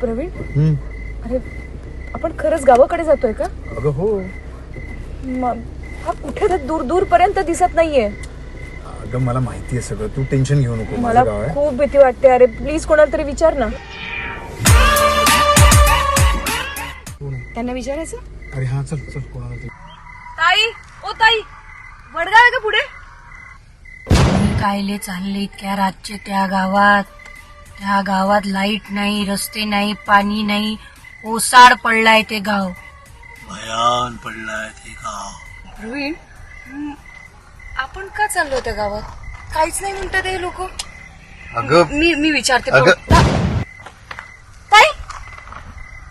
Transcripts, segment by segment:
प्रवीण, अरे आपण खरंच गावाकडे जातोय का? अगं हो. हा कुठे तर दूर दूर पर्यंत दिसत नाहीये. अगं मला माहिती आहे सगळं, तू टेन्शन घेऊ नको. मला खूप भीती वाटते. अरे प्लीज कोणाला तरी विचार ना. त्यांना विचारायचं. अरे हा चल चल कोणाला तरी. ताई, ओ ताई, वडगाव आहे का पुढे? कायले चालले इतक्या रातचे त्या गावात लाईट नाही, रस्ते नाही, पाणी नाही, ओसाड पडलाय ते गाव. भयान पडलाय ते गाव. प्रवीण, आपण का चाललो त्या गावात? काहीच नाही म्हणतात हे लोक. अगं मी विचारते. ताई,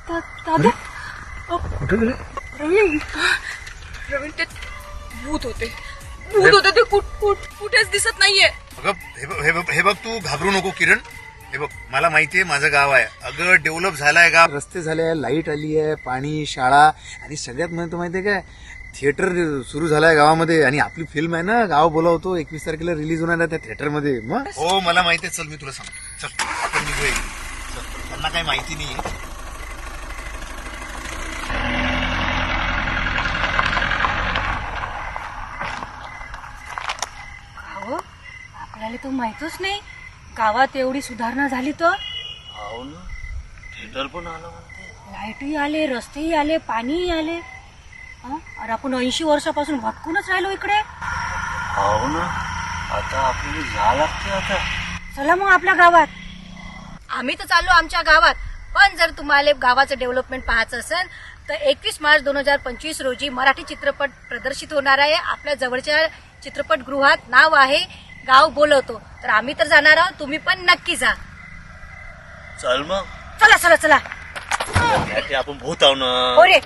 दादा, कुठे गेले? प्रवीण, ते भूत होते ते कुठेच दिसत नाहीये. अगं हे बघ तू घाबरू नको किरण. हे बघ मला माहितीये माझं गाव आहे. अगं डेव्हलप झालाय गाव, रस्ते झाले, लाईट आली आहे, पाणी, शाळा आणि सगळ्यात महत्त्वाचं माहितीये काय, थिएटर सुरू झालाय गावामध्ये. आणि आपली फिल्म आहे ना गाव बोलावतो 21 तारखेला रिलीज होणार आहे त्या थिएटरमध्ये. मग हो मला माहितीये. चल मी तुला सांगतो. चल आपण निघूया. त्यांना काही माहिती नाहीये. आपल्याला तो माहितच नाही गावात एवढी सुधारणा झाली तर. हो ना, थिएटर पण आलं म्हणते. लाईटही आले, रस्तेही आले, पाणीही आले. अरे आपण 80 वर्षापासून भटकूनच राहिलो इकडे. हो ना, आता आपल्याला जा लागते. आता चला मग आपल्या गावात. आम्ही तर चाललो आमच्या गावात. पण जर तुम्हाला गावाचं डेव्हलपमेंट पाहायचं असेल तर 21 मार्च 2025 रोजी मराठी चित्रपट प्रदर्शित होणार आहे. आपल्या जवळच्या चित्रपटगृहात नाव आहे गाव बोलवतो. तर आम्ही तर जाणार आहोत, तुम्ही पण नक्की जा. चल मग. चला चला चला. आपण भूत आहो ना. हो रे.